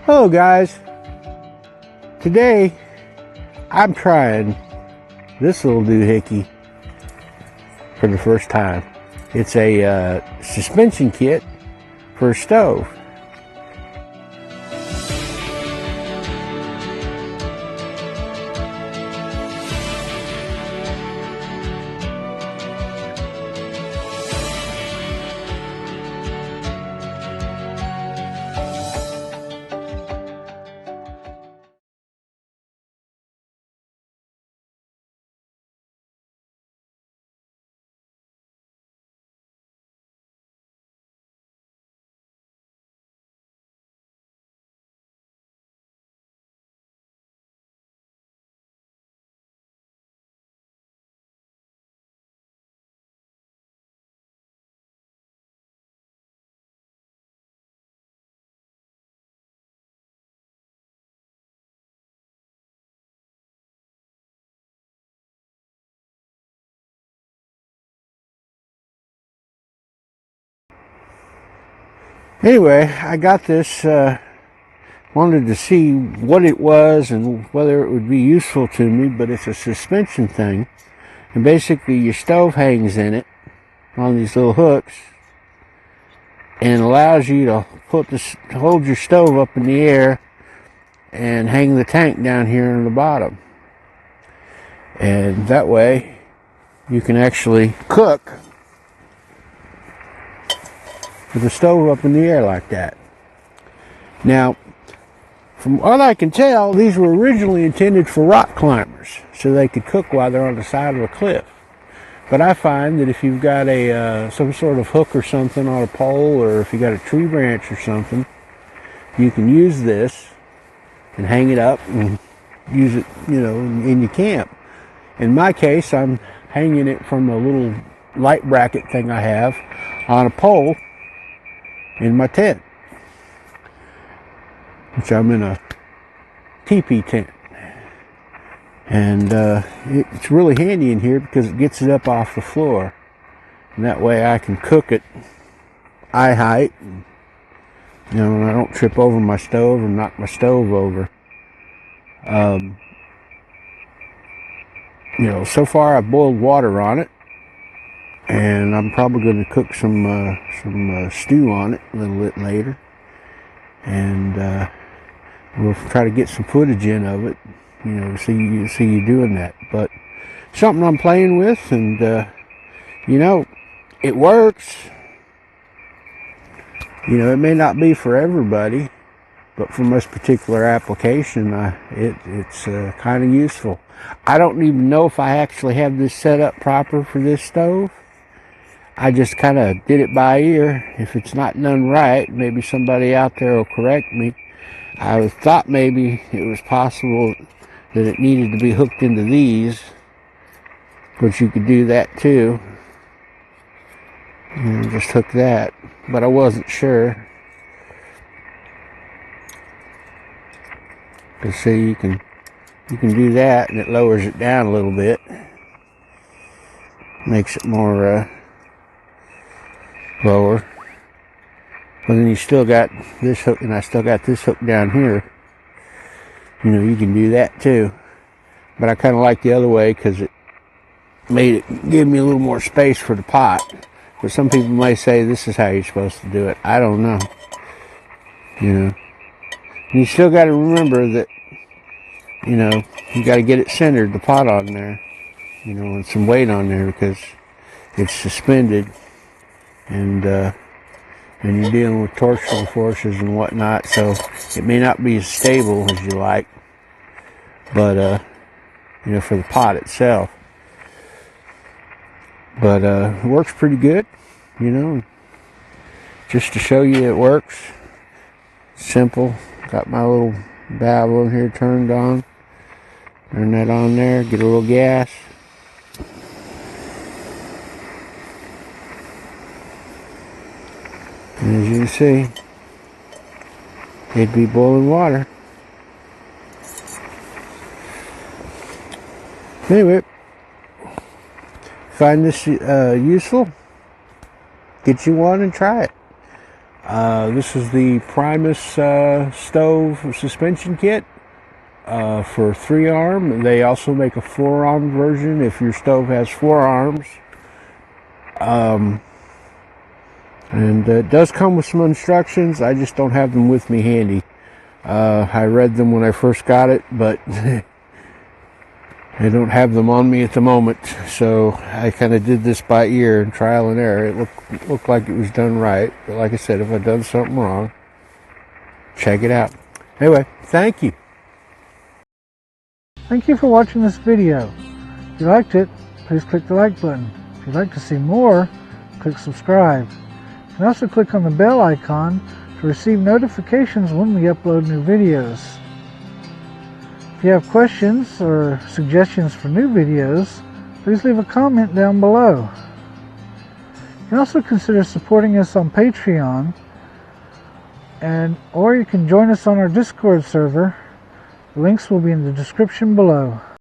Hello guys, today I'm trying this little doohickey for the first time. It's a suspension kit for a stove. Anyway, I got this, wanted to see what it was and whether it would be useful to me, but it's a suspension thing. And basically your stove hangs in it on these little hooks and allows you to hold your stove up in the air and hang the tank down here on the bottom. And that way you can actually cook with the stove up in the air like that. Now, from what I can tell, these were originally intended for rock climbers, so they could cook while they're on the side of a cliff. But I find that if you've got some sort of hook or something on a pole, or if you got a tree branch or something, you can use this and hang it up and use it, in your camp. In my case, I'm hanging it from a little light bracket thing I have on a pole in my tent, which I'm in a teepee tent. And it's really handy in here because it gets it up off the floor. And that way I can cook it eye height. And I don't trip over my stove and knock my stove over. So far I've boiled water on it. And I'm probably going to cook some stew on it a little bit later. And we'll try to get some footage in of it, see you doing that. But something I'm playing with, and it works. It may not be for everybody, but for this particular application, it's kind of useful. I don't even know if I actually have this set up proper for this stove. I just kind of did it by ear. If it's not done right, maybe somebody out there will correct me. I thought maybe it was possible that it needed to be hooked into these, but you could do that too. And just hook that, but I wasn't sure. Because see, you can do that, and it lowers it down a little bit, makes it more lower. But then you still got this hook, and I still got this hook down here. You can do that too. But I kind of like the other way because it gave me a little more space for the pot. But some people may say this is how you're supposed to do it. I don't know. And you still got to remember that, you got to get it centered, the pot on there, and some weight on there because it's suspended. And you're dealing with torsional forces and whatnot, so it may not be as stable as you like, but for the pot itself. But it works pretty good, just to show you it works. Simple. Got my little valve over here turned on. Turn that on there, get a little gas. And as you can see, it'd be boiling water. Anyway, find this useful, get you one and try it. This is the Primus stove suspension kit for 3-arm. They also make a 4-arm version if your stove has 4 arms. And it does come with some instructions. I just don't have them with me handy. I read them when I first got it, but I don't have them on me at the moment. So I kind of did this by ear and trial and error. It looked like it was done right. But like I said, if I've done something wrong, check it out. Anyway, thank you. Thank you for watching this video. If you liked it, please click the like button. If you'd like to see more, click subscribe. You can also click on the bell icon to receive notifications when we upload new videos. If you have questions or suggestions for new videos, please leave a comment down below. You can also consider supporting us on Patreon, or you can join us on our Discord server. The links will be in the description below.